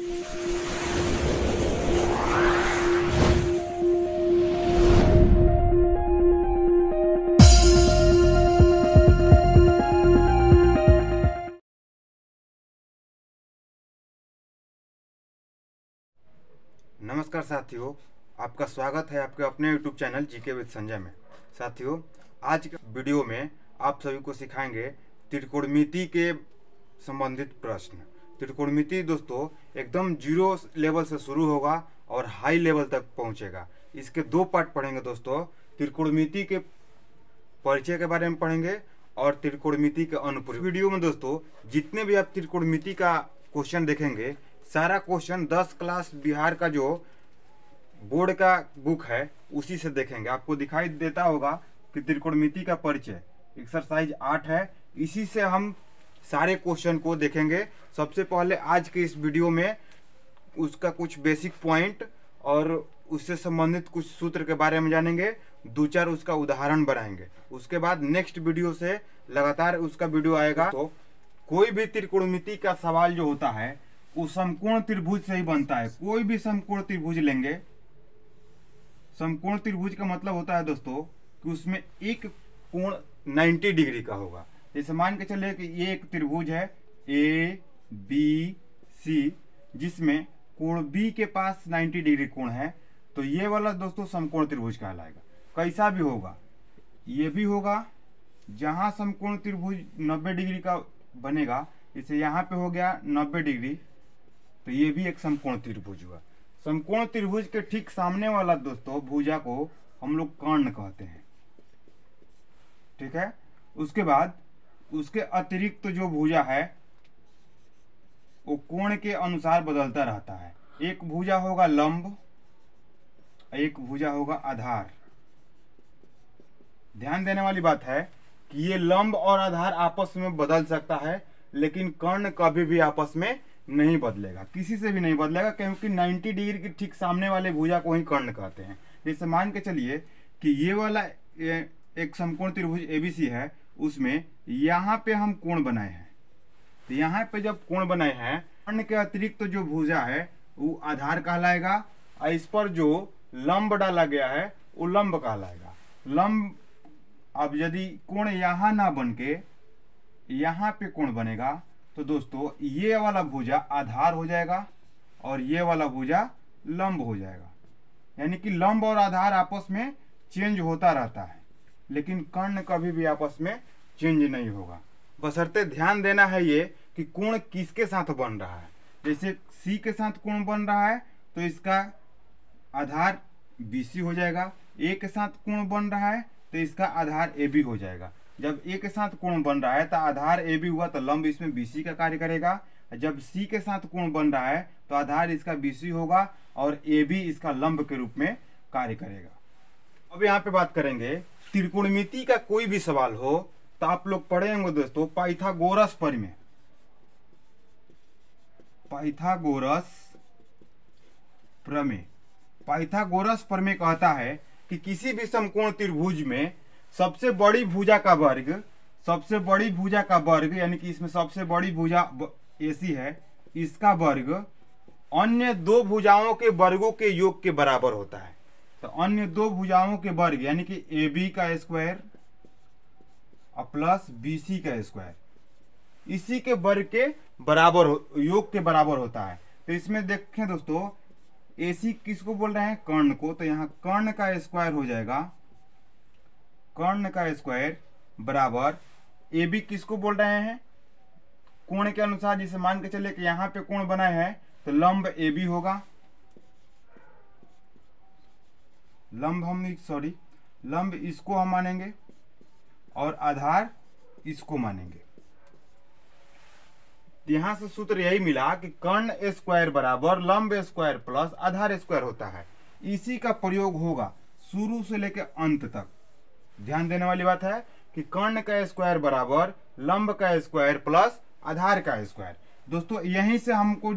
नमस्कार साथियों, आपका स्वागत है आपके अपने YouTube channel GK with Sanjay में। साथियों, आज के वीडियो में आप सभी को सिखाएंगे त्रिकोणमिति के संबंधित प्रश्न। त्रिकोणमिति दोस्तों एकदम जीरो लेवल से शुरू होगा और हाई लेवल तक पहुंचेगा। इसके दो पार्ट पढ़ेंगे दोस्तों। त्रिकोणमिति के परिचय के बारे में पढ़ेंगे और त्रिकोणमिति के अनुप्रयोग। वीडियो में दोस्तों जितने भी आप त्रिकोणमिति का क्वेश्चन देखेंगे, सारा क्वेश्चन 10 क्लास बिहार का जो बोर्ड का बुक है उसी से देखेंगे। आपको दिखाई देता होगा कि त्रिकोणमिति का परिचय एक्सरसाइज 8 है, इसी से हम सारे क्वेश्चन को देखेंगे। सबसे पहले आज के इस वीडियो में उसका कुछ बेसिक पॉइंट और उससे संबंधित कुछ सूत्र के बारे में जानेंगे, दो चार उसका उदाहरण बनाएंगे। उसके बाद नेक्स्ट वीडियो से लगातार उसका वीडियो आएगा। तो कोई भी त्रिकोणमिति का सवाल जो होता है वो समकोण त्रिभुज से ही बनता है। कोई भी समकोण त्रिभुज लेंगे, समकोण त्रिभुज का मतलब होता है दोस्तों कि उसमें एक कोण 90 डिग्री का होगा। जैसे मान के चलिए कि ये एक त्रिभुज है ABC, जिसमें कोण B के पास 90 डिग्री कोण है, तो ये वाला दोस्तों समकोण त्रिभुज कहलाएगा। कैसा भी होगा, ये भी होगा। जहां समकोण त्रिभुज 90 डिग्री का बनेगा, जैसे यहाँ पे हो गया 90 डिग्री, तो ये भी एक समकोण त्रिभुज हुआ। समकोण त्रिभुज के ठीक सामने वाला दोस्तों भुजा को हम लोग कर्ण कहते हैं, ठीक है। उसके बाद उसके अतिरिक्त जो भुजा है वो कोण के अनुसार बदलता रहता है। एक भुजा होगा लंब, एक भुजा होगा आधार। ध्यान देने वाली बात है कि ये लंब और आधार आपस में बदल सकता है, लेकिन कर्ण कभी भी आपस में नहीं बदलेगा, किसी से भी नहीं बदलेगा, क्योंकि 90 डिग्री के ठीक सामने वाले भुजा को ही कर्ण कहते हैं। जैसे मान के चलिए कि ये वाला एक समकोण त्रिभुज ABC है, उसमें यहाँ पे हम कोण बनाए हैं। तो यहाँ पे जब कोण बनाए हैं, कर्ण के अतिरिक्त जो भुजा है वो आधार कहलाएगा, और इस पर जो लंब डाला गया है वो लंब कहलाएगा। लंब, अब यदि कोण यहाँ ना बन के यहाँ पे कोण बनेगा तो दोस्तों ये वाला भुजा आधार हो जाएगा और ये वाला भुजा लंब हो जाएगा। यानी कि लंब और आधार आपस में चेंज होता रहता है, लेकिन कर्ण कभी भी आपस में चेंज नहीं होगा। बशर्ते ध्यान देना है ये कि कोण किसके साथ बन रहा है। जैसे C के साथ कोण बन रहा है तो इसका आधार BC हो जाएगा। A के साथ कोण बन रहा है तो इसका आधार AB हो जाएगा। जब A के साथ कोण बन रहा है तो आधार AB हुआ तो लंब इसमें BC का कार्य करेगा। जब C के साथ कोण बन रहा है तो आधार इसका BC होगा और AB इसका लंब के रूप में कार्य करेगा। अब यहाँ पे बात करेंगे त्रिकोणमिति का कोई भी सवाल हो तो आप लोग पढ़ेंगे दोस्तों पाइथागोरस प्रमेय। पाइथागोरस प्रमेय, पाइथागोरस प्रमेय कहता है कि किसी भी समकोण त्रिभुज में सबसे बड़ी भुजा का वर्ग, सबसे बड़ी भुजा का वर्ग, यानी कि इसमें सबसे बड़ी भुजा AC है, इसका वर्ग अन्य दो भुजाओं के वर्गों के योग के बराबर होता है। तो अन्य दो भुजाओं के वर्ग यानी कि AB का स्क्वायर और प्लस BC का स्क्वायर, इसी के वर्ग के बराबर योग के बराबर होता है। तो इसमें देखें दोस्तों, AC किसको बोल रहे हैं, कर्ण को, तो यहाँ कर्ण का स्क्वायर हो जाएगा, कर्ण का स्क्वायर बराबर AB किसको बोल रहे हैं, कोण के अनुसार। जिसे मान के चले कि यहाँ पे कोण बनाए हैं तो लंब AB होगा, लंब इसको हम मानेंगे और आधार इसको मानेंगे। यहां से सूत्र यही मिला कि कर्ण स्क्वायर बराबर लंब स्क्वायर प्लस आधार स्क्वायर होता है। इसी का प्रयोग होगा शुरू से लेकर अंत तक। ध्यान देने वाली बात है कि कर्ण का स्क्वायर बराबर लंब का स्क्वायर प्लस आधार का स्क्वायर। दोस्तों यहीं से हमको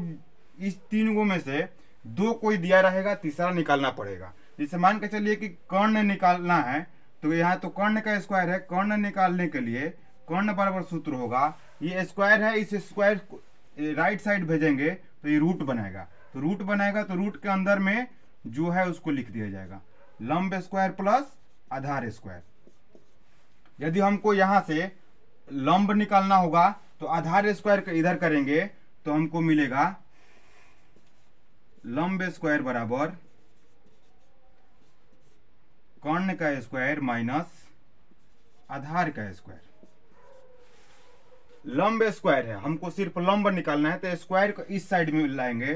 इस तीन गो में से दो कोई दिया रहेगा, तीसरा निकालना पड़ेगा। जैसे मान के चलिए कि कर्ण निकालना है तो यहाँ तो कर्ण का स्क्वायर है, कर्ण निकालने के लिए कर्ण बराबर सूत्र होगा, ये स्क्वायर है, इस स्क्वायर राइट साइड भेजेंगे तो ये रूट बनाएगा, तो रूट बनाएगा तो रूट के अंदर में जो है उसको लिख दिया जाएगा लंब स्क्वायर प्लस आधार स्क्वायर। यदि हमको यहां से लंब निकालना होगा तो आधार स्क्वायर का इधर करेंगे तो हमको मिलेगा लंब स्क्वायर बराबर कर्ण का स्क्वायर माइनस आधार का स्क्वायर। लंब स्क्वायर है, हमको सिर्फ लंब निकालना है तो स्क्वायर को इस साइड में लाएंगे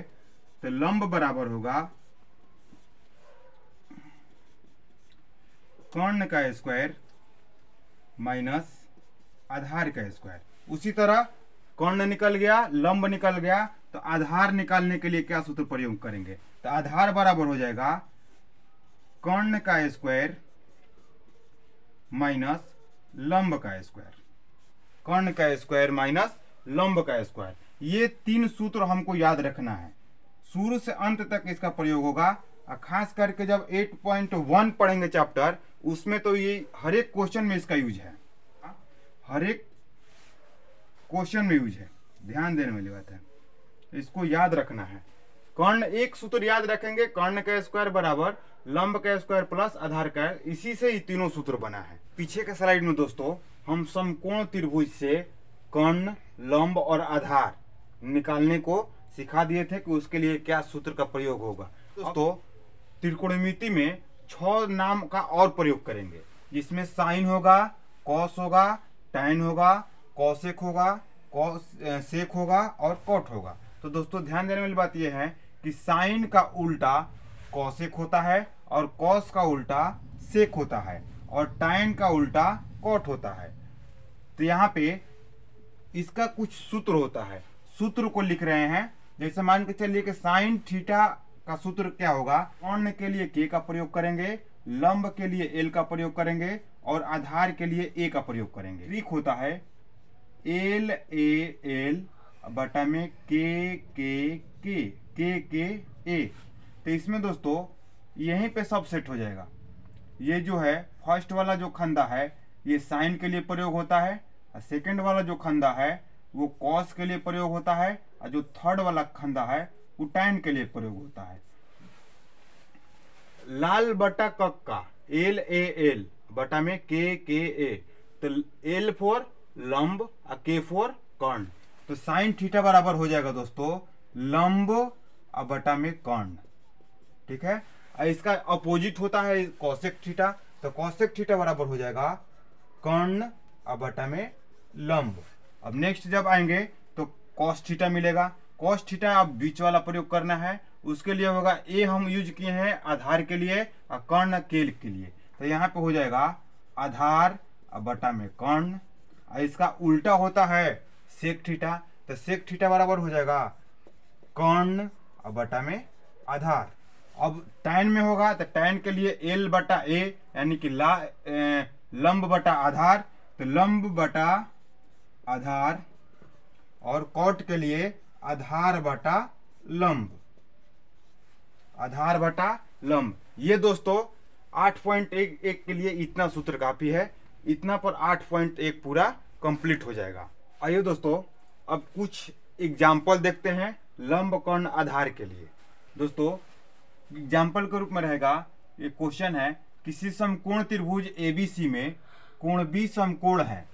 तो लंब बराबर होगा कर्ण का स्क्वायर माइनस आधार का स्क्वायर। उसी तरह कर्ण निकल गया, लंब निकल गया, तो आधार निकालने के लिए क्या सूत्र प्रयोग करेंगे, तो आधार बराबर हो जाएगा कर्ण का स्क्वायर माइनस लंब का स्क्वायर, कर्ण का स्क्वायर माइनस लंब का स्क्वायर। ये तीन सूत्र हमको याद रखना है, शुरू से अंत तक इसका प्रयोग होगा। खास करके जब 8.1 पढ़ेंगे चैप्टर, उसमें तो ये हर एक क्वेश्चन में इसका यूज है, हर एक क्वेश्चन में यूज है, ध्यान देने वाली बात है, इसको याद रखना है। कर्ण एक सूत्र याद रखेंगे, कर्ण का स्क्वायर बराबर लंब का स्क्वायर प्लस आधार का, इसी से ये तीनों सूत्र बना है। पीछे के स्लाइड में दोस्तों हम समकोण त्रिभुज से कर्ण, लंब और आधार निकालने को सिखा दिए थे कि उसके लिए क्या सूत्र का प्रयोग होगा। दोस्तों त्रिकोणमिति में 6 नाम का और प्रयोग करेंगे, जिसमें साइन होगा, कॉस होगा, टैन होगा, कॉसेक होगा, सेक होगा और कॉट होगा। तो दोस्तों ध्यान देने वाली बात यह है कि साइन का उल्टा कॉसेक होता है और कॉस का उल्टा सेक होता है और टैन का उल्टा कॉट होता है। तो यहाँ पे इसका कुछ सूत्र होता है, सूत्र को लिख रहे हैं। जैसे मान के चलिए कि साइन थीटा का सूत्र क्या होगा, कर्ण के लिए के का प्रयोग करेंगे, लंब के लिए एल का प्रयोग करेंगे और आधार के लिए ए का प्रयोग करेंगे। ट्रिक होता है एल ए एल बटा में के ए। तो इसमें दोस्तों यहीं पे सब सेट हो जाएगा। ये जो है फर्स्ट वाला जो खंदा है ये साइन के लिए प्रयोग होता है, और सेकंड वाला जो खंदा है वो कॉस के लिए प्रयोग होता है, और जो थर्ड वाला खंदा है वो टैन के लिए प्रयोग होता है। लाल बटा कक्का एल ए एल बटा में के ए, तो एल फॉर लंब और के फॉर कर्ण। तो साइन थीटा बराबर हो जाएगा दोस्तों लंब और बटा में कर्ण, ठीक है। इसका अपोजिट होता है कॉसेक थीटा, तो कॉसेक थीटा बराबर हो जाएगा कर्ण और बटा में लंब। अब नेक्स्ट जब आएंगे तो कॉस थीटा मिलेगा, कॉस थीटा अब बीच वाला प्रयोग करना है, उसके लिए होगा ए हम यूज किए हैं आधार के लिए और कर्ण केल के लिए। तो यहाँ पे हो जाएगा आधार और बटा में कर्ण, और इसका उल्टा होता है सेक थीटा, तो सेक थीटा बराबर हो जाएगा कर्ण और बटा में आधार। अब टैन में होगा तो टैन के लिए एल बटा ए यानी कि लंब बटा आधार, तो लंब बटा आधार, और कॉट के लिए आधार बटा लंब, आधार बटा लंब। ये दोस्तों 8.1 के लिए इतना सूत्र काफी है, इतना पर 8.1 पूरा कंप्लीट हो जाएगा। आइए दोस्तों अब कुछ एग्जाम्पल देखते हैं लंब कर्ण आधार के लिए। दोस्तों एग्जाम्पल के रूप में रहेगा, ये क्वेश्चन है किसी समकोण त्रिभुज ABC में कोण B समकोण है,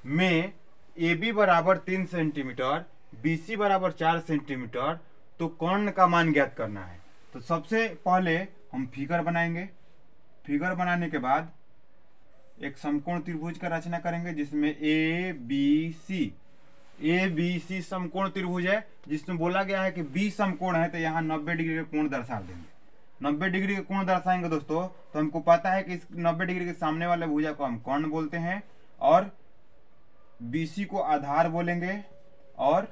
में AB बराबर 3 सेंटीमीटर, BC बराबर 4 सेंटीमीटर, तो कर्ण का मान ज्ञात करना है। तो सबसे पहले हम फिगर बनाएंगे, फिगर बनाने के बाद एक समकोण त्रिभुज का रचना करेंगे जिसमें ABC समकोण त्रिभुज है, जिसमें बोला गया है कि B समकोण है, तो यहाँ 90 डिग्री का कोण दर्शा देंगे। 90 डिग्री का कोण दर्शाएंगे दोस्तों, तो हमको पता है कि इस 90 डिग्री के सामने वाले भुजा को हम कर्ण बोलते हैं, और BC को आधार बोलेंगे और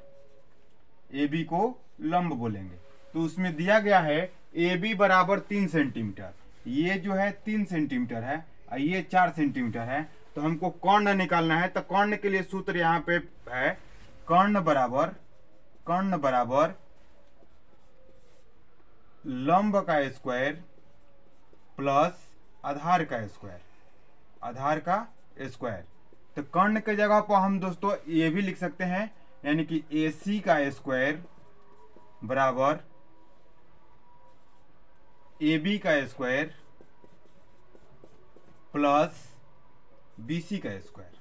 AB को लंब बोलेंगे। तो उसमें दिया गया है AB बराबर 3 सेंटीमीटर, ये जो है 3 सेंटीमीटर है और ये 4 सेंटीमीटर है, तो हमको कर्ण निकालना है। तो कर्ण के लिए सूत्र यहाँ पे है कर्ण बराबर लंब का स्क्वायर प्लस आधार का स्क्वायर। तो कर्ण के जगह पर हम दोस्तों ये भी लिख सकते हैं, यानी कि AC का स्क्वायर बराबर ए बी का स्क्वायर प्लस बी सी का स्क्वायर।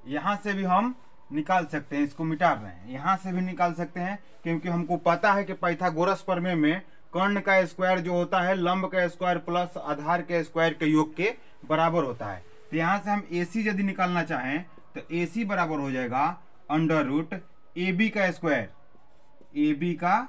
यहां से भी हम निकाल सकते हैं, इसको मिटा रहे हैं, यहां से भी निकाल सकते हैं क्योंकि हमको पता है कि पाइथागोरस प्रमेय में कर्ण का स्क्वायर जो होता है लंब का स्क्वायर प्लस आधार के स्क्वायर के योग के बराबर होता है। तो यहां से हम AC यदि निकालना चाहें तो AC बराबर हो जाएगा अंडर रूट ए बी का स्क्वायर, ए बी का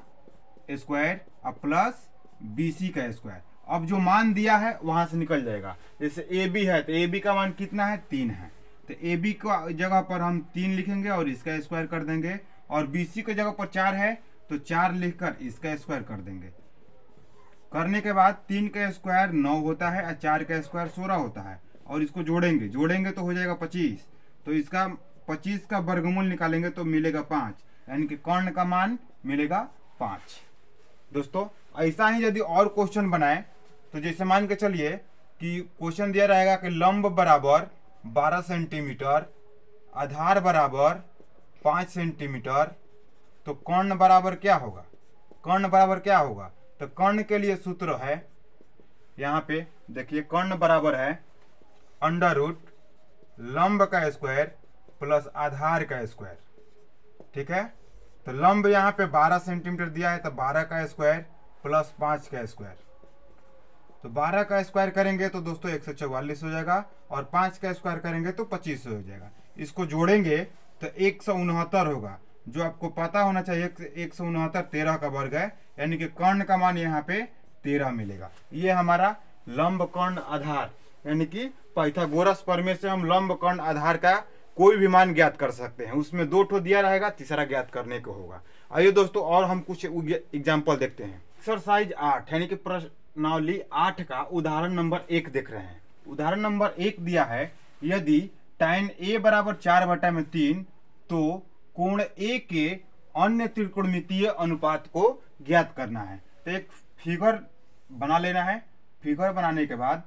स्क्वायर और प्लस BC का स्क्वायर। अब जो मान दिया है वहां से निकल जाएगा। जैसे AB है तो AB का मान कितना है, 3 है, तो AB का जगह पर हम 3 लिखेंगे और इसका स्क्वायर कर देंगे, और BC की जगह पर 4 है तो 4 लिखकर इसका स्क्वायर कर देंगे। करने के बाद 3 का स्क्वायर 9 होता है और 4 का स्क्वायर 16 होता है, और इसको जोड़ेंगे तो हो जाएगा 25। तो इसका 25 का वर्गमूल निकालेंगे तो मिलेगा 5, यानी कि कर्ण का मान मिलेगा 5। दोस्तों ऐसा ही यदि और क्वेश्चन बनाए तो जैसे मान के चलिए कि क्वेश्चन दिया रहेगा कि लंब बराबर 12 सेंटीमीटर, आधार बराबर 5 सेंटीमीटर, तो कर्ण बराबर क्या होगा, कर्ण बराबर क्या होगा। तो कर्ण के लिए सूत्र है, यहाँ पे देखिए कर्ण बराबर है अंडर रूट लंब का स्क्वायर प्लस आधार का स्क्वायर। ठीक है, तो लंब यहाँ पे 12 सेंटीमीटर दिया है तो 12 का स्क्वायर प्लस 5 का स्क्वायर। तो 12 का स्क्वायर करेंगे तो दोस्तों 144 हो जाएगा, और 5 का स्क्वायर करेंगे तो 25 हो जाएगा। इसको जोड़ेंगे तो 169 होगा, जो आपको पता होना चाहिए 169 13 का वर्ग है, यानी कि कर्ण का मान यहाँ पे 13 मिलेगा। ये हमारा लंब कर्ण आधार, यानी कि पाइथागोरस प्रमेय से हम लंब कर्ण आधार का कोई भी मान ज्ञात कर सकते हैं। उसमें 2 ठो दिया रहेगा, तीसरा ज्ञात करने को होगा। आइए दोस्तों और हम कुछ एग्जाम्पल देखते हैं। एक्सरसाइज 8 यानी कि प्रश्नावली 8 का उदाहरण नंबर 1 देख रहे हैं। उदाहरण नंबर 1 दिया है, यदि tan A बराबर 4/3 तो कोण A के अन्य त्रिकोणमितीय अनुपात को ज्ञात करना है। तो एक फिगर बना लेना है। फिगर बनाने के बाद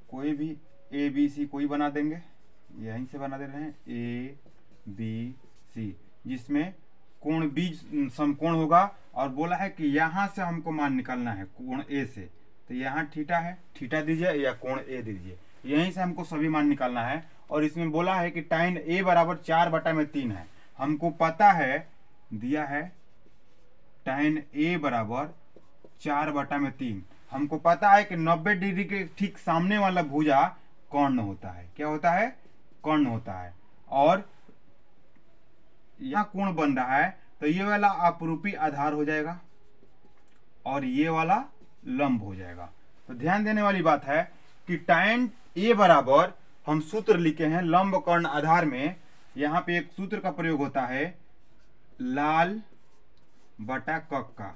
कोई भी ABC कोई बना देंगे, यहीं से बना दे रहे हैं ABC, जिसमें कोण B समकोण होगा, और बोला है कि यहां से हमको मान निकालना है कोण A से। तो यहाँ थीटा है, थीटा दीजिए या कोण A दीजिए, यहीं से हमको सभी मान निकालना है। और इसमें बोला है कि tan A बराबर 4/3 है। हमको पता है, दिया है tan A बराबर 4/3। हमको पता है कि 90 डिग्री के ठीक सामने वाला भुजा कर्ण होता है। क्या होता है, कर्ण होता है। और यहाँ कोण बन रहा है तो ये वाला अपरूपी आधार हो जाएगा और ये वाला लंब हो जाएगा। तो ध्यान देने वाली बात है कि tan A बराबर हम सूत्र लिखे हैं लंब कर्ण आधार में। यहाँ पे एक सूत्र का प्रयोग होता है, लाल बटा कक्का।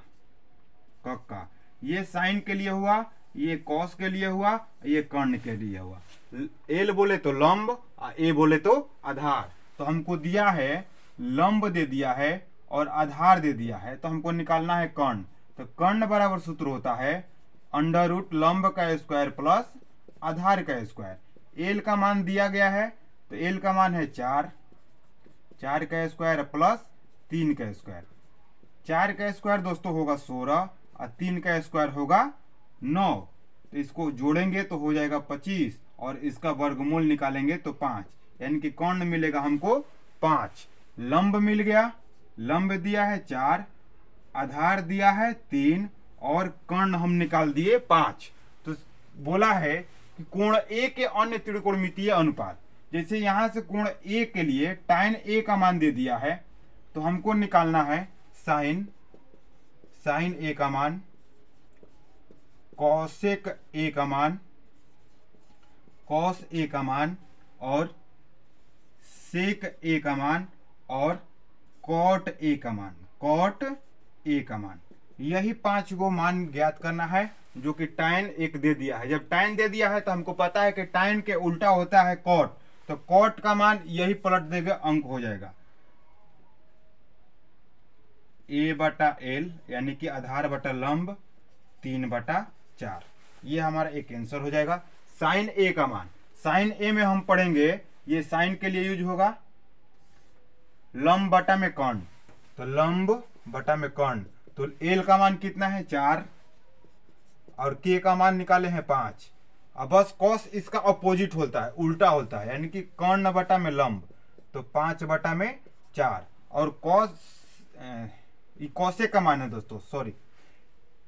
ये साइन के लिए हुआ, ये कॉस के लिए हुआ, ये कर्ण के लिए हुआ। एल बोले तो लंब, ए बोले तो आधार। तो हमको दिया है लंब दे दिया है और आधार दे दिया है, तो हमको निकालना है कर्ण। तो कर्ण बराबर सूत्र होता है अंडर रूट लंब का स्क्वायर प्लस आधार का स्क्वायर। एल का मान दिया गया है तो एल का मान है 4 का स्क्वायर प्लस 3 का स्क्वायर। 4 का स्क्वायर दोस्तों होगा 16 और 3 का स्क्वायर होगा 9। तो इसको जोड़ेंगे तो हो जाएगा 25 और इसका वर्गमूल निकालेंगे तो 5, यानी कि कर्ण मिलेगा हमको 5। लंब मिल गया, लंब दिया है 4, आधार दिया है 3 और कर्ण हम निकाल दिए 5। तो बोला है कि कोण A के अन्य त्रिकोणमितीय अनुपात, जैसे यहां से कोण A के लिए tan A का मान दे दिया है तो हमको निकालना है sin A का मान, cosec A का मान, cos A का मान और sec A का मान और cot A का मान। यही 5 गो मान ज्ञात करना है जो कि tan 1 दे दिया है। जब tan दे दिया है तो हमको पता है कि tan के उल्टा होता है cot, तो cot का मान यही पलट देगा, अंक हो जाएगा A/L, यानी कि आधार बटा लंब 3/4। ये हमारा एक आंसर हो जाएगा। साइन ए का मान, साइन ए में हम पढ़ेंगे, ये साइन के लिए यूज होगा लंब बटा में कर्ण, तो लंब बटा में कर्ण, तो एल का मान कितना है 4 और के का मान निकाले हैं 5। अब बस कॉस इसका अपोजिट होता है, उल्टा होता है, यानी कि कर्ण बटा में लंब, तो 5 बटा में 4 और कॉस ए का मान है दोस्तों, सॉरी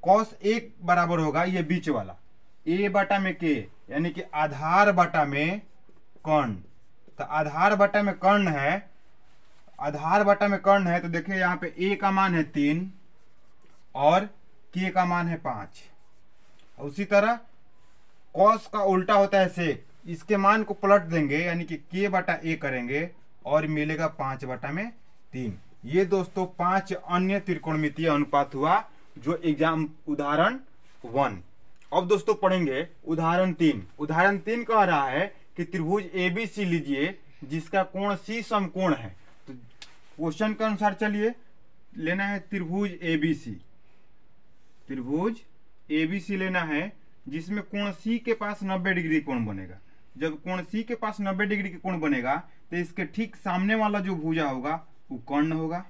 कॉस एक बराबर होगा ये बीच वाला ए बटा में के, यानी कि आधार बटा में कर्ण, तो आधार बटा में कर्ण है, आधार बटा में कर्ण है, तो देखिए यहाँ पे ए का मान है 3 और के का मान है 5। उसी तरह कॉस का उल्टा होता है सेक, इसके मान को पलट देंगे यानी कि के बटा ए करेंगे और मिलेगा 5 बटा में 3। ये दोस्तों 5 अन्य त्रिकोणमितीय अनुपात हुआ जो एग्जाम उदाहरण 1। अब दोस्तों पढ़ेंगे उदाहरण 3। उदाहरण 3 कह रहा है कि त्रिभुज एबीसी लीजिए जिसका कोण सी समकोण है। तो क्वेश्चन के अनुसार चलिए लेना है त्रिभुज एबीसी, त्रिभुज एबीसी लेना है जिसमें कोण सी के पास 90 डिग्री कोण बनेगा। जब कोण सी के पास 90 डिग्री के कोण बनेगा तो इसके ठीक सामने वाला जो भुजा होगा वो कर्ण होगा,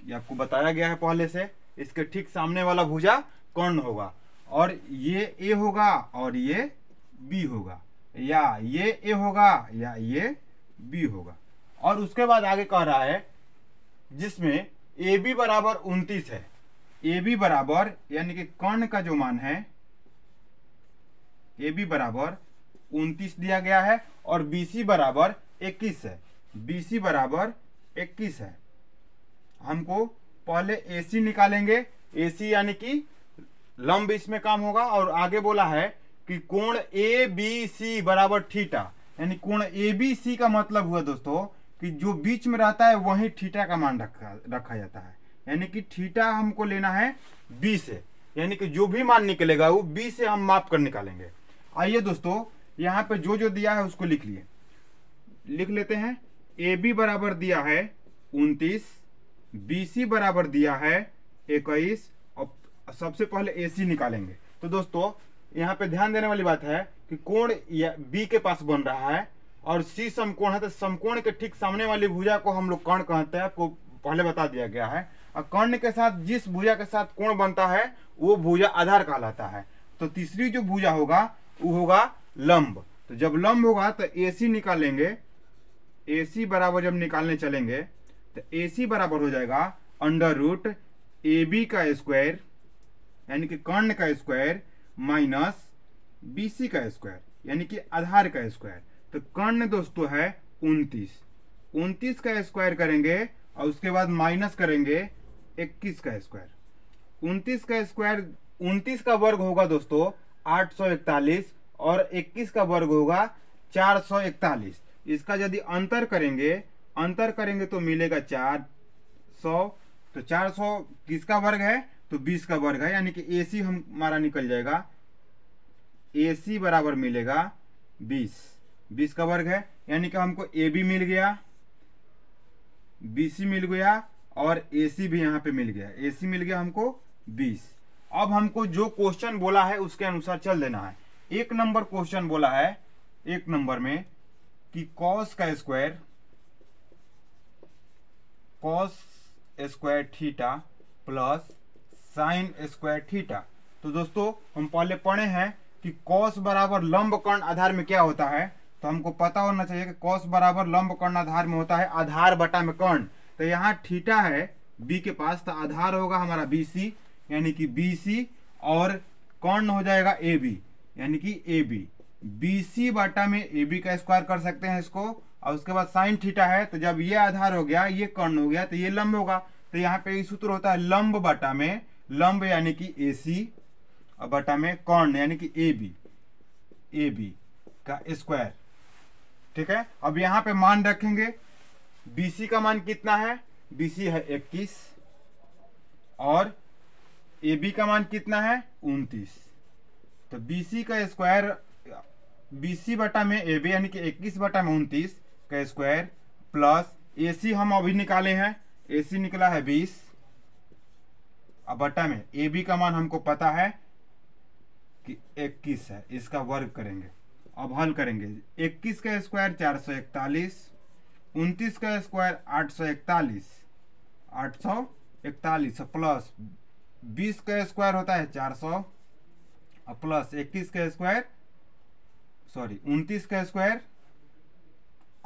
ये आपको बताया गया है पहले से। इसके ठीक सामने वाला भुजा कर्ण होगा और ये ए होगा और ये बी होगा, या ये ए होगा या ये बी होगा। और उसके बाद आगे कह रहा है जिसमें ए बी बराबर 29 है, ए बी बराबर यानी कि कर्ण का जो मान है ए बी बराबर 29 दिया गया है और बी सी बराबर 21 है, बी सी बराबर 21 है। हमको पहले ए सी निकालेंगे, ए सी यानी कि लंब इसमें काम होगा। और आगे बोला है कि कोण ए बी सी बराबर थीटा, यानी कोण ए बी सी का मतलब हुआ दोस्तों कि जो बीच में रहता है वही थीटा का मान रखा जाता है, यानी कि थीटा हमको लेना है बी से, यानी कि जो भी मान निकलेगा वो बी से हम माप कर निकालेंगे। आइए दोस्तों यहाँ पे जो जो दिया है उसको लिख लेते हैं। ए बी बराबर दिया है 29, बी सी बराबर दिया है 21 और सबसे पहले ए सी निकालेंगे। तो दोस्तों यहाँ पे ध्यान देने वाली बात है कि कोण बी के पास बन रहा है और सी समकोण है, तो समकोण के ठीक सामने वाली भुजा को हम लोग कर्ण कहते हैं, आपको पहले बता दिया गया है। और कर्ण के साथ जिस भुजा के साथ कोण बनता है वो भुजा आधार कहलाता है। तो तीसरी जो भुजा होगा वो होगा लंब। तो जब लंब होगा तो ए सी निकालेंगे, ए सी बराबर जब निकालने चलेंगे तो ए सी बराबर हो जाएगा अंडर रूट ए बी का स्क्वायर यानी कि कर्ण का स्क्वायर माइनस बी सी का स्क्वायर यानी कि आधार का स्क्वायर। तो कर्ण दोस्तों है 29 का स्क्वायर करेंगे और उसके बाद माइनस करेंगे 21 का स्क्वायर। 29 का वर्ग होगा दोस्तों 841 और 21 का वर्ग होगा 441। इसका यदि अंतर करेंगे तो मिलेगा 400। तो 400 किसका वर्ग है तो 20 का वर्ग है, यानी कि ए सी हमारा निकल जाएगा, ए सी बराबर मिलेगा 20 का वर्ग है, यानी कि हमको ए बी मिल गया, बी सी मिल गया और ए सी भी यहाँ पे मिल गया, ए सी मिल गया हमको 20। अब हमको जो क्वेश्चन बोला है उसके अनुसार चल देना है। 1 नंबर क्वेश्चन बोला है 1 नंबर में कि cos square theta plus sine square theta. तो दोस्तों हम पहले पढ़े हैं कि कॉस बराबर लंब कर्ण आधार में क्या होता है, तो हमको पता होना चाहिए कि कॉस बराबर लंब कर्ण आधार में होता है आधार बटा में कर्ण। तो यहाँ थीटा है बी के पास, तो आधार होगा हमारा बी सी यानी कि बी सी और कर्ण हो जाएगा ए बी यानी कि ए बी। बी सी बटा में ए बी का स्क्वायर कर सकते हैं इसको, और उसके बाद साइन थीटा है, तो जब ये आधार हो गया ये कर्ण हो गया तो ये लंब होगा। तो यहाँ पे सूत्र होता है लंब बटा में लंब यानी कि ए सी और बटा में कर्ण यानी कि ए बी का स्क्वायर। ठीक है, अब यहाँ पे मान रखेंगे, बी सी का मान कितना है, बी सी है 21 और ए बी का मान कितना है 29। तो बी सी का स्क्वायर बी सी बटा में ए बी यानी कि 21 बटा में 29 का स्क्वायर प्लस ए सी हम अभी निकाले हैं, ए सी निकला है 20 और बटा में ए बी का मान हमको पता है कि 21 है, इसका वर्ग करेंगे। अब हल करेंगे, 21 का स्क्वायर 441, 29 का स्क्वायर 841 प्लस 20 का स्क्वायर होता है 400 प्लस 21 का स्क्वायर 29 का स्क्वायर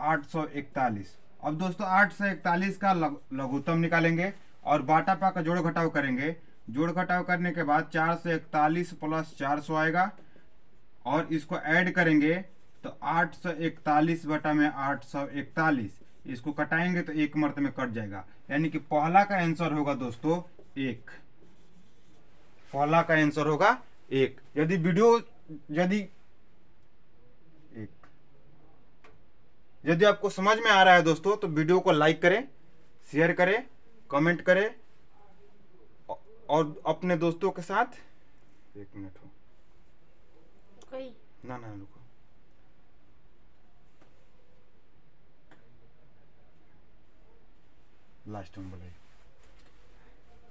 841। अब दोस्तों 841 का लघुत्तम निकालेंगे और बाटापा का जोड़ घटाव करेंगे। जोड़ घटाव करने के बाद 441 प्लस 400 आएगा और इसको ऐड करेंगे तो 841 बटा में 841, इसको कटाएंगे तो एक मर्त में कट जाएगा, यानी कि पहला का आंसर होगा दोस्तों 1। पहला का आंसर होगा 1। यदि आपको समझ में आ रहा है दोस्तों तो वीडियो को लाइक करें, शेयर करें, कमेंट करें और अपने दोस्तों के साथ 1 मिनट हो कोई ना रुको, लास्ट में बोले।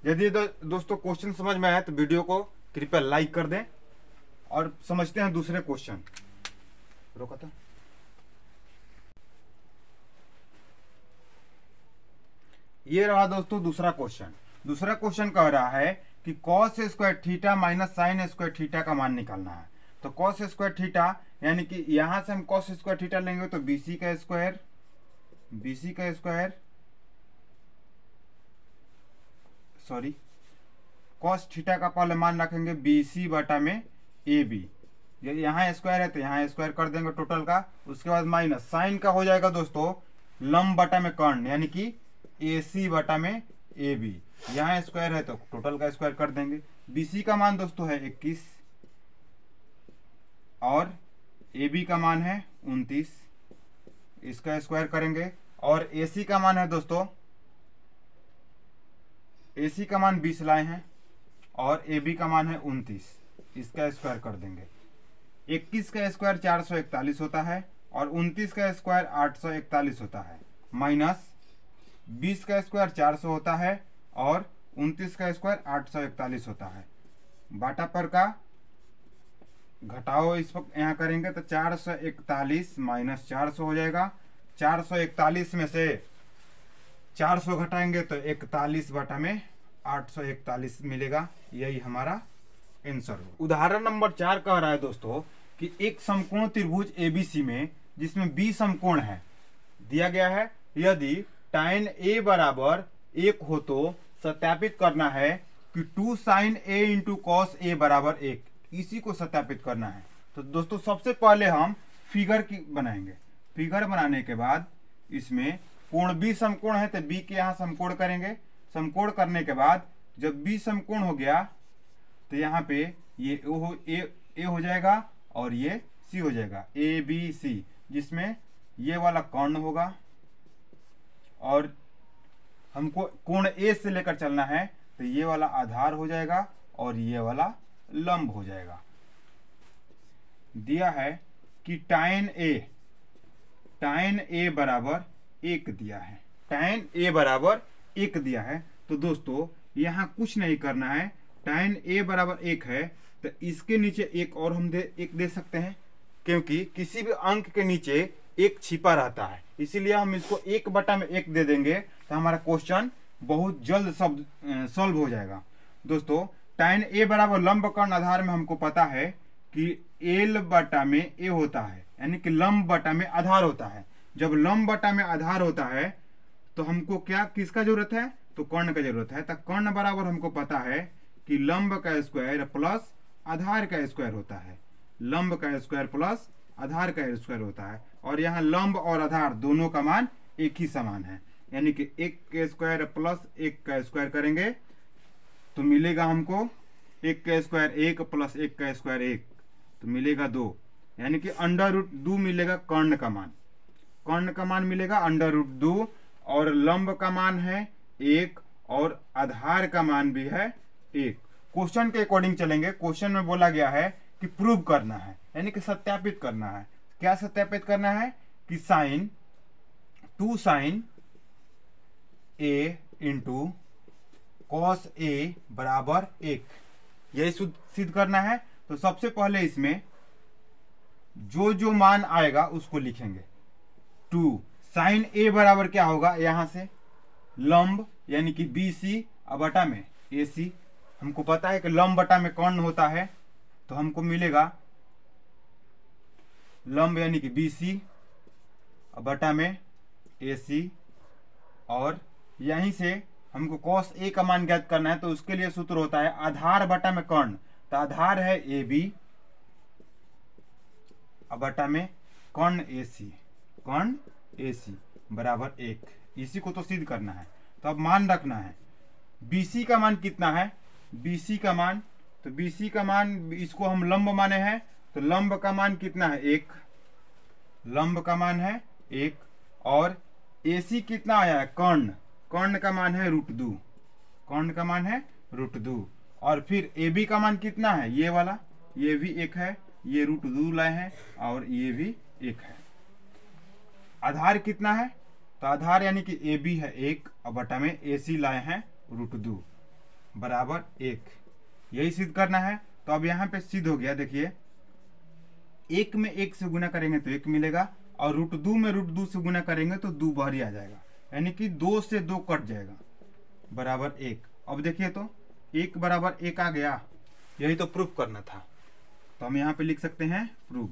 यदि दोस्तों क्वेश्चन समझ में आया तो वीडियो को कृपया लाइक कर दें और समझते हैं दूसरे क्वेश्चन। रोका था, ये रहा दोस्तों दूसरा क्वेश्चन। दूसरा क्वेश्चन कह रहा है कि cos square theta minus sine square theta का मान निकालना है। तो cos स्क्वायर थीटा यानी कि यहां से हम cos स्क्वायर थीटा लेंगे तो BC का स्क्वायर cos थीटा का पहले मान रखेंगे BC बटा में AB। यदि यहाँ स्क्वायर है तो यहाँ स्क्वायर कर देंगे टोटल का। उसके बाद माइनस साइन का हो जाएगा दोस्तों लंब बटा में कर्ण, यानी कि AC बटा में AB। यहाँ स्क्वायर है तो टोटल का स्क्वायर कर देंगे। BC का मान दोस्तों है 21 और AB का मान है 29, इसका स्क्वायर करेंगे। और AC का मान है दोस्तों, AC का मान 20 लाए हैं और AB का मान है 29, इसका स्क्वायर कर देंगे। 21 का स्क्वायर 441 होता है और 29 का स्क्वायर 841 होता है, माइनस 20 का स्क्वायर 400 होता है और 29 का स्क्वायर 841 होता है। बाटा पर का घटाओ इस वक्त यहाँ करेंगे तो 441 माइनस 400 हो जाएगा। 441 में से 400 घटाएंगे तो 41 बटा में 841 मिलेगा। यही हमारा आंसर हो। उदाहरण नंबर 4 कह रहा है दोस्तों कि एक समकोण त्रिभुज ABC में जिसमें B समकोण है दिया गया है। यदि tan A बराबर 1 हो तो सत्यापित करना है कि 2 sin A into cos A बराबर 1, इसी को सत्यापित करना है। तो दोस्तों सबसे पहले हम फिगर की बनाएंगे। फिगर बनाने के बाद इसमें कोण B समकोण है तो B के यहाँ समकोण करेंगे। समकोण करने के बाद जब B समकोण हो गया तो यहाँ पे ये A हो जाएगा और ये C हो जाएगा, ABC, जिसमें ये वाला कर्ण होगा और हमको कोण A से लेकर चलना है तो ये वाला आधार हो जाएगा और ये वाला लंब हो जाएगा। दिया है कि tan A बराबर 1 दिया है, tan A बराबर 1 दिया है। तो दोस्तों यहाँ कुछ नहीं करना है, tan A बराबर 1 है तो इसके नीचे एक और हम एक दे सकते हैं, क्योंकि किसी भी अंक के नीचे एक छिपा रहता है, इसीलिए हम इसको 1 बटा में 1 दे देंगे तो हमारा क्वेश्चन बहुत जल्द सॉल्व हो जाएगा। दोस्तों tan A बराबर लंब कर्ण आधार में हमको पता है कि L बटा में A होता है, यानी कि लंब बटा में आधार होता है। जब लंब बटा में आधार होता है तो हमको किसका जरूरत है, तो कर्ण का जरूरत है। तो कर्ण बराबर हमको पता है कि लंब का स्क्वायर प्लस आधार का स्क्वायर होता है, लंब का स्क्वायर प्लस आधार का स्क्वायर होता है। और यहाँ लंब और आधार दोनों का मान एक ही समान है, यानी कि 1 का स्क्वायर प्लस 1 का स्क्वायर करेंगे तो मिलेगा हमको 1 का स्क्वायर 1 प्लस 1 का स्क्वायर 1 तो मिलेगा 2, यानी कि √2 मिलेगा कर्ण का मान। कर्ण का मान मिलेगा √2 और लंब का मान है 1 और आधार का मान भी है 1। क्वेश्चन के अकॉर्डिंग चलेंगे। क्वेश्चन में बोला गया है कि प्रूव करना है, यानी कि सत्यापित करना है। क्या सत्यापित करना है कि sine 2 sin A into cos A बराबर 1, यही सिद्ध करना है। तो सबसे पहले इसमें जो जो मान आएगा उसको लिखेंगे। 2 साइन ए बराबर क्या होगा, यहां से लंब यानी कि BC बटा में AC। हमको पता है कि लंब बटा में कर्ण होता है, तो हमको मिलेगा लंब यानी कि BC बटा में AC। और यहीं से हमको cos A का मान ज्ञात करना है, तो उसके लिए सूत्र होता है आधार बटा में कर्ण। तो आधार है AB बटा में कर्ण AC बराबर 1। इसी को तो सिद्ध करना है। तो अब मान रखना है BC का मान कितना है, BC का मान, तो BC का मान इसको हम लंब माने हैं, तो लंब का मान कितना है 1, लंब का मान है 1। और AC कितना आया है कर्ण, कर्ण का मान है √2, कर्ण का मान है √2। और फिर AB का मान कितना है, ये वाला, ये भी 1 है, ये √2 लाए हैं और ये भी 1 है। आधार कितना है, तो आधार यानी कि AB है 1 और बटा में AC लाए हैं √2 बराबर 1। यही सिद्ध करना है। तो अब यहाँ पे सिद्ध हो गया। देखिए 1 में 1 से गुना करेंगे तो 1 मिलेगा, और √2 में √2 से गुना करेंगे तो 2 बाहरी आ जाएगा, यानी कि 2 से 2 कट जाएगा बराबर 1। अब देखिए तो 1 बराबर 1 आ गया। यही तो प्रूफ करना था, तो हम यहाँ पे लिख सकते हैं प्रूफ।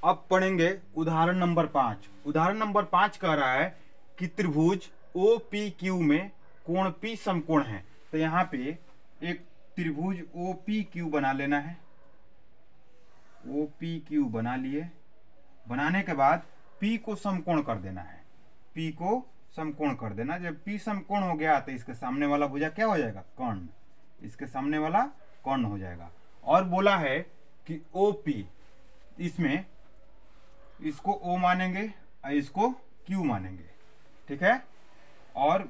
अब पढ़ेंगे उदाहरण नंबर 5। उदाहरण नंबर 5 कह रहा है कि त्रिभुज OPQ में कोण P समकोण है। तो यहाँ पे एक त्रिभुज OPQ बना लेना है। OPQ बना लिए, बनाने के बाद P को समकोण कर देना है, P को समकोण कर देना। जब P समकोण हो गया तो इसके सामने वाला भुजा क्या हो जाएगा, कर्ण, इसके सामने वाला कर्ण हो जाएगा। और बोला है कि OP, इसमें इसको O मानेंगे और इसको Q मानेंगे, ठीक है। और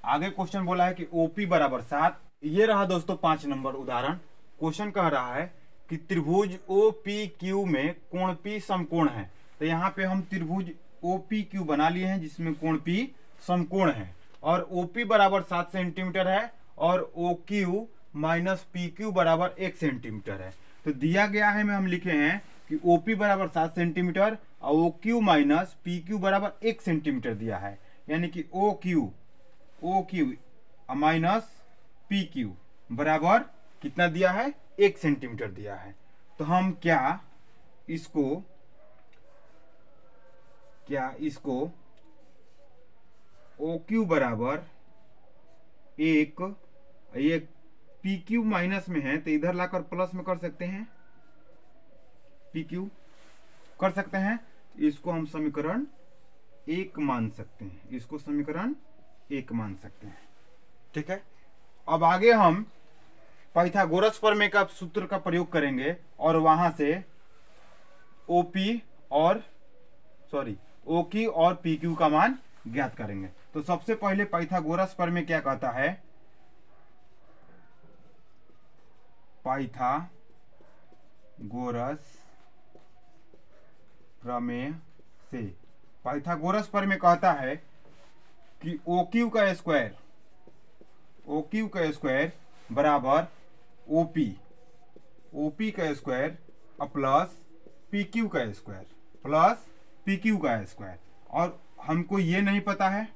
आगे क्वेश्चन बोला है कि OP बराबर 7। ये रहा दोस्तों 5 नंबर उदाहरण। क्वेश्चन कह रहा है कि त्रिभुज OPQ में कोण P समकोण है। तो यहाँ पे हम त्रिभुज OPQ बना लिए हैं जिसमें कोण P समकोण है, और OP बराबर 7 सेंटीमीटर है और OQ माइनस PQ बराबर 1 सेंटीमीटर है। तो दिया गया है में हम लिखे हैं कि OP बराबर 7 सेंटीमीटर और OQ माइनस PQ बराबर 1 सेंटीमीटर दिया है, यानी कि OQ माइनस PQ बराबर कितना दिया है, 1 सेंटीमीटर दिया है। तो हम क्या इसको OQ बराबर 1, ये PQ माइनस में है तो इधर लाकर प्लस में कर सकते हैं, PQ कर सकते हैं। इसको हम समीकरण 1 मान सकते हैं, इसको समीकरण 1 मान सकते हैं, ठीक है। अब आगे हम पाइथागोरस प्रमेय का सूत्र का प्रयोग करेंगे और वहां से OQ और PQ का मान ज्ञात करेंगे। तो सबसे पहले पाइथागोरस प्रमेय क्या कहता है, पाइथागोरस प्रमेय से, पाइथागोरस प्रमेय कहता है कि OQ का स्क्वायर बराबर OP का स्क्वायर प्लस PQ का स्क्वायर। और हमको ये नहीं पता है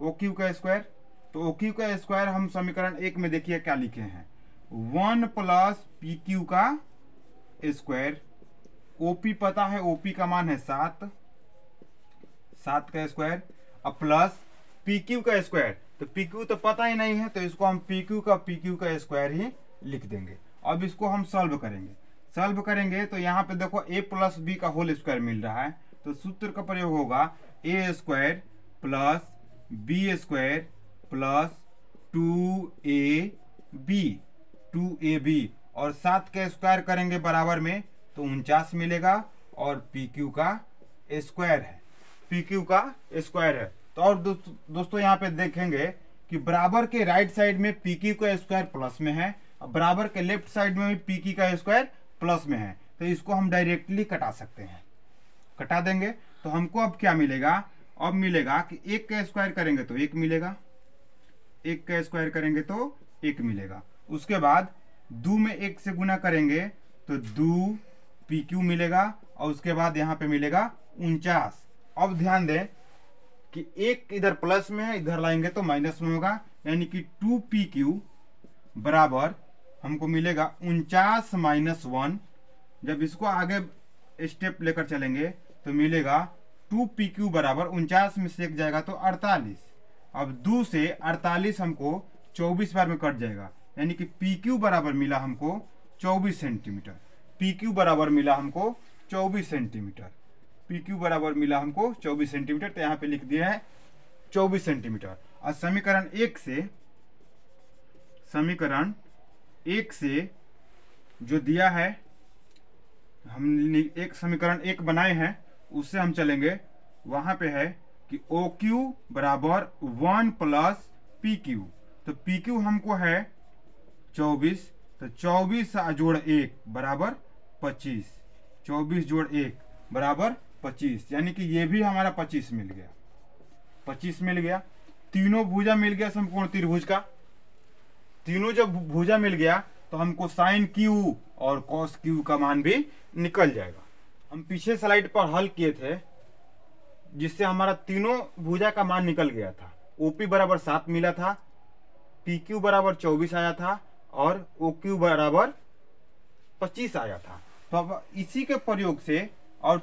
OQ का स्क्वायर, तो OQ का स्क्वायर हम समीकरण 1 में देखिए क्या लिखे हैं, 1 प्लस PQ का स्क्वायर। OP पता है, OP का मान है 7 का स्क्वायर अब प्लस PQ का स्क्वायर। तो PQ तो पता ही नहीं है, तो इसको हम PQ का स्क्वायर ही लिख देंगे। अब इसको हम सॉल्व करेंगे तो यहाँ पे देखो a प्लस b का होल स्क्वायर मिल रहा है, तो सूत्र का प्रयोग होगा a square plus b square plus 2ab और 7 का स्क्वायर करेंगे बराबर में तो 49 मिलेगा, और PQ का स्क्वायर है। तो और दोस्तों यहाँ पे देखेंगे कि बराबर के राइट साइड में PQ का स्क्वायर प्लस में है और बराबर के लेफ्ट साइड में भी PQ का स्क्वायर प्लस में है। तो इसको हम डायरेक्टली कटा सकते हैं, कटा देंगे तो हमको अब क्या मिलेगा, अब मिलेगा कि 1 का स्क्वायर करेंगे तो 1 मिलेगा, 1 का स्क्वायर करेंगे तो 1 मिलेगा। उसके बाद 2 में 1 से गुना करेंगे तो 2 PQ मिलेगा और उसके बाद यहाँ पे मिलेगा 49। अब ध्यान दें कि एक इधर प्लस में है, इधर लाएंगे तो माइनस में होगा, यानी कि 2PQ बराबर हमको मिलेगा 49 माइनस 1। जब इसको आगे स्टेप लेकर चलेंगे तो मिलेगा 2PQ बराबर 49 में से एक जाएगा तो 48। अब 2 से 48 हमको 24 बार में कट जाएगा, यानी कि PQ बराबर मिला हमको 24 सेंटीमीटर। PQ बराबर मिला हमको 24 सेंटीमीटर। PQ बराबर मिला हमको 24 सेंटीमीटर, तो यहाँ पे लिख दिया है 24 सेंटीमीटर। और समीकरण एक से जो दिया है, हम एक समीकरण 1 बनाए हैं, उससे हम चलेंगे। वहां पे है कि OQ बराबर 1 प्लस PQ। तो PQ हमको है 24, तो 24 जोड़ 1 बराबर 25। 24 जोड़ 1 बराबर 25, यानी कि ये भी हमारा 25 मिल गया। 25 मिल गया। तीनों भुजा मिल गया समकोण त्रिभुज का। तीनों जब भुजा मिल गया तो हमको साइन Q और कॉस Q का मान भी निकल जाएगा। हम पीछे स्लाइड पर हल किए थे, जिससे हमारा तीनों भुजा का मान निकल गया था। OP बराबर 7 मिला था, PQ बराबर 24 आया था और OQ बराबर 25 आया था। तो अब इसी के प्रयोग से और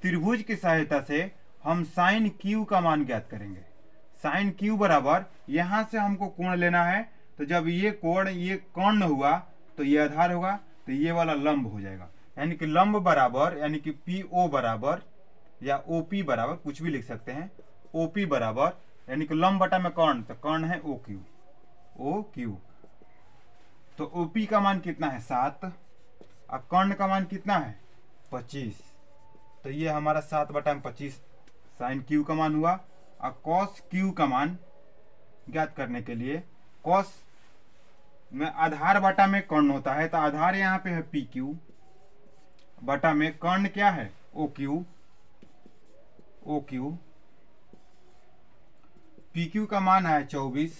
त्रिभुज की सहायता से हम साइन Q का मान ज्ञात करेंगे। साइन Q बराबर, यहां से हमको कोण लेना है, तो जब ये कोण ये कर्ण हुआ तो ये आधार होगा, तो ये वाला लंब हो जाएगा। यानी कि लंब बराबर, यानी कि PO बराबर या OP बराबर, कुछ भी लिख सकते हैं। OP बराबर यानी कि लंब बटा में कर्ण, तो कर्ण है OQ। तो OP का मान कितना है 7 और कर्ण का मान कितना है 25। तो ये हमारा 7 बटा में 25 साइन Q का मान हुआ। और कॉस Q का मान ज्ञात करने के लिए, कॉस में आधार बटा में कर्ण होता है, तो आधार यहाँ पे है PQ बटा में कर्ण क्या है OQ। PQ का मान है 24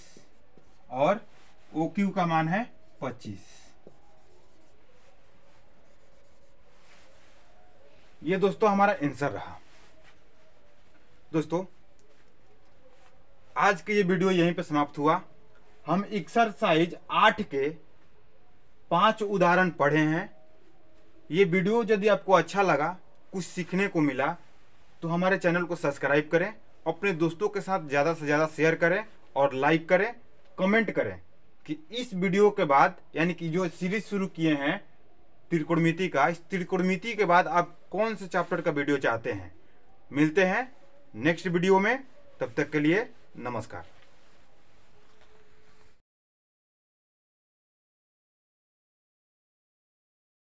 और OQ का मान है 25। ये दोस्तों हमारा आंसर रहा। दोस्तों आज के ये वीडियो यहीं पे समाप्त हुआ। हम एक्सरसाइज 8 के 5 उदाहरण पढ़े हैं। ये वीडियो यदि आपको अच्छा लगा, कुछ सीखने को मिला, तो हमारे चैनल को सब्सक्राइब करें, अपने दोस्तों के साथ ज़्यादा से ज़्यादा शेयर करें और लाइक करें, कमेंट करें कि इस वीडियो के बाद, यानी कि जो सीरीज शुरू किए हैं त्रिकोणमिति का, इस त्रिकोणमिति के बाद आप कौन से चैप्टर का वीडियो चाहते हैं। मिलते हैं नेक्स्ट वीडियो में, तब तक के लिए नमस्कार।